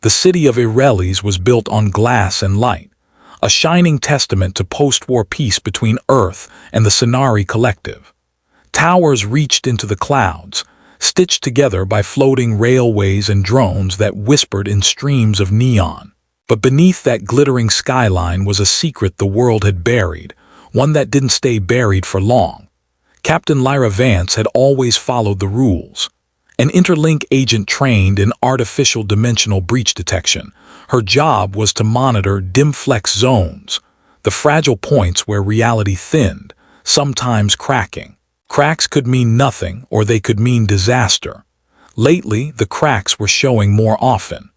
The city of Ireles was built on glass and light, a shining testament to post-war peace between Earth and the Sanity collective. Towers reached into the clouds, stitched together by floating railways and drones that whispered in streams of neon. But beneath that glittering skyline was a secret the world had buried, one that didn't stay buried for long. Captain Lyra Vance had always followed the rules. An interlink agent trained in artificial dimensional breach detection, her job was to monitor dim-flex zones, the fragile points where reality thinned, sometimes cracking. Cracks could mean nothing, or they could mean disaster. Lately, the cracks were showing more often.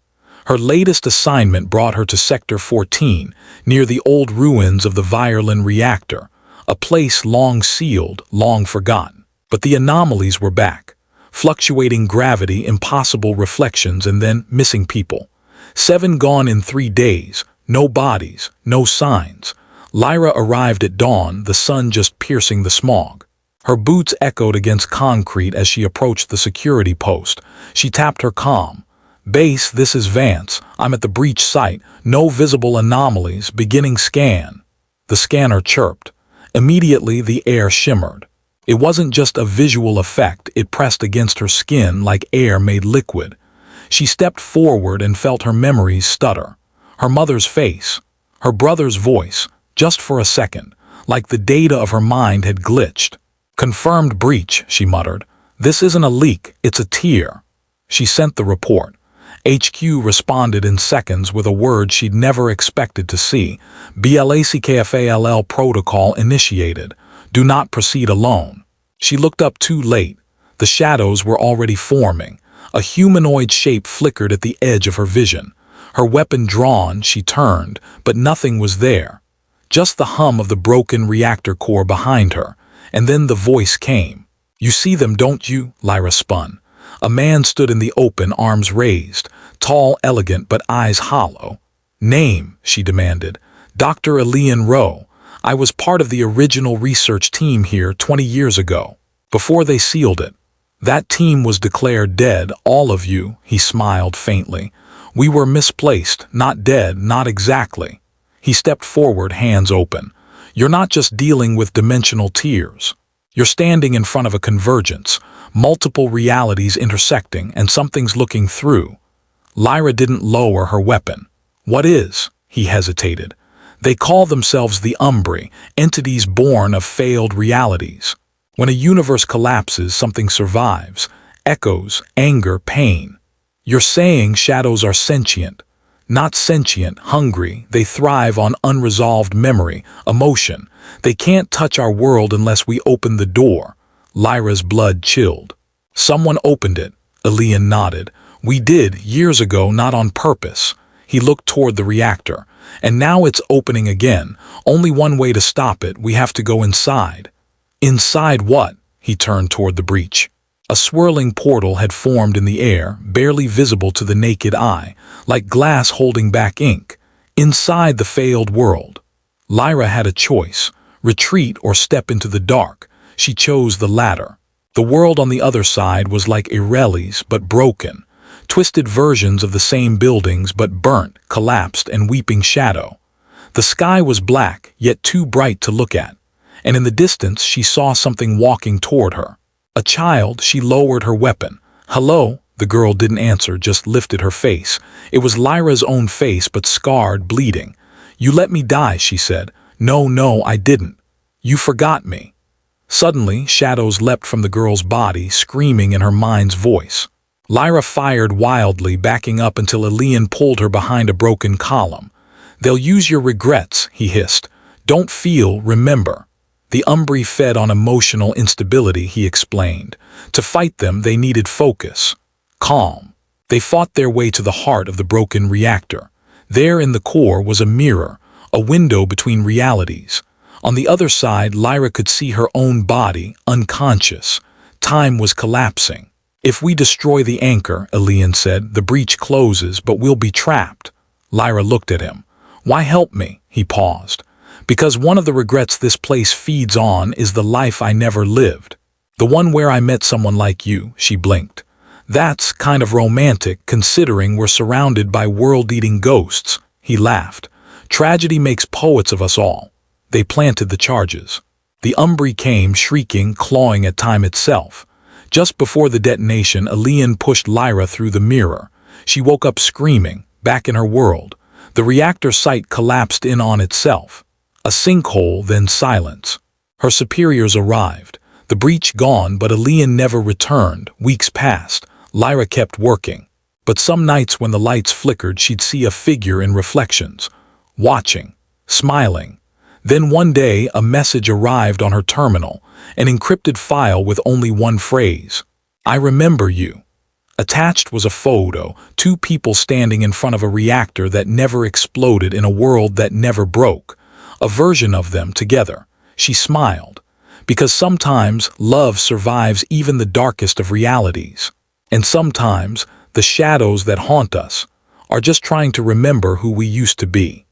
Her latest assignment brought her to Sector 14, near the old ruins of the Violin reactor, a place long sealed, long forgotten. But the anomalies were back. Fluctuating gravity, impossible reflections, and then missing people. 7 gone in 3 days, no bodies, no signs. Lyra arrived at dawn, the sun just piercing the smog. Her boots echoed against concrete as she approached the security post. She tapped her comm. "Base, this is Vance. I'm at the breach site. No visible anomalies. Beginning scan." The scanner chirped. Immediately, the air shimmered. It wasn't just a visual effect, it pressed against her skin like air made liquid. She stepped forward and felt her memories stutter. Her mother's face, her brother's voice, just for a second, like the data of her mind had glitched. "Confirmed breach," she muttered. "This isn't a leak, it's a tear." She sent the report. HQ responded in seconds with a word she'd never expected to see. "BLACKFALL protocol initiated. Do not proceed alone." She looked up too late. The shadows were already forming. A humanoid shape flickered at the edge of her vision. Her weapon drawn, she turned, but nothing was there. Just the hum of the broken reactor core behind her. And then the voice came. "You see them, don't you?" Lyra spun. A man stood in the open, arms raised, tall, elegant, but eyes hollow. "Name," she demanded. "Dr. Elian Rowe. I was part of the original research team here 20 years ago, before they sealed it. That team was declared dead, all of you," he smiled faintly. "We were misplaced, not dead, not exactly." He stepped forward, hands open. "You're not just dealing with dimensional tears. You're standing in front of a convergence, multiple realities intersecting, and something's looking through." Lyra didn't lower her weapon. "What is?" He hesitated. "They call themselves the Umbri, entities born of failed realities. When a universe collapses, something survives. Echoes, anger, pain. You're saying shadows are sentient. Not sentient, hungry. They thrive on unresolved memory, emotion. They can't touch our world unless we open the door." Lyra's blood chilled. "Someone opened it," Elian nodded. "We did, years ago, not on purpose." He looked toward the reactor. "And now it's opening again. Only one way to stop it. We have to go inside." "Inside what?" He turned toward the breach. A swirling portal had formed in the air, barely visible to the naked eye, like glass holding back ink. Inside the failed world. Lyra had a choice, retreat or step into the dark. She chose the latter. The world on the other side was like Ireles, but broken. Twisted versions of the same buildings, but burnt, collapsed, and weeping shadow. The sky was black, yet too bright to look at. And in the distance she saw something walking toward her. A child. She lowered her weapon. "Hello?" The girl didn't answer, just lifted her face. It was Lyra's own face, but scarred, bleeding. "You let me die," she said. No, I didn't. You forgot me." Suddenly, shadows leapt from the girl's body, screaming in her mind's voice. Lyra fired wildly, backing up until Elian pulled her behind a broken column. "They'll use your regrets," he hissed. "Don't feel, remember." The Umbri fed on emotional instability, he explained. To fight them, they needed focus. Calm. They fought their way to the heart of the broken reactor. There in the core was a mirror, a window between realities. On the other side, Lyra could see her own body, unconscious. Time was collapsing. "If we destroy the anchor," Elian said, "the breach closes, but we'll be trapped." Lyra looked at him. "Why help me?" He paused. "Because one of the regrets this place feeds on is the life I never lived. The one where I met someone like you," she blinked. That's kind of romantic considering we're surrounded by world-eating ghosts, he laughed. Tragedy makes poets of us all. They planted the charges. The Umbri came, shrieking, clawing at time itself. Just before the detonation, Elian pushed Lyra through the mirror. She woke up screaming, back in her world. The reactor site collapsed in on itself. A sinkhole, then silence. Her superiors arrived. The breach gone, but Elian never returned. Weeks passed. Lyra kept working. But some nights when the lights flickered, she'd see a figure in reflections. Watching. Smiling. Then one day, a message arrived on her terminal. An encrypted file with only one phrase. I remember you. Attached was a photo, two people standing in front of a reactor that never exploded in a world that never broke. A version of them together. She smiled. Because sometimes love survives even the darkest of realities. And sometimes the shadows that haunt us are just trying to remember who we used to be.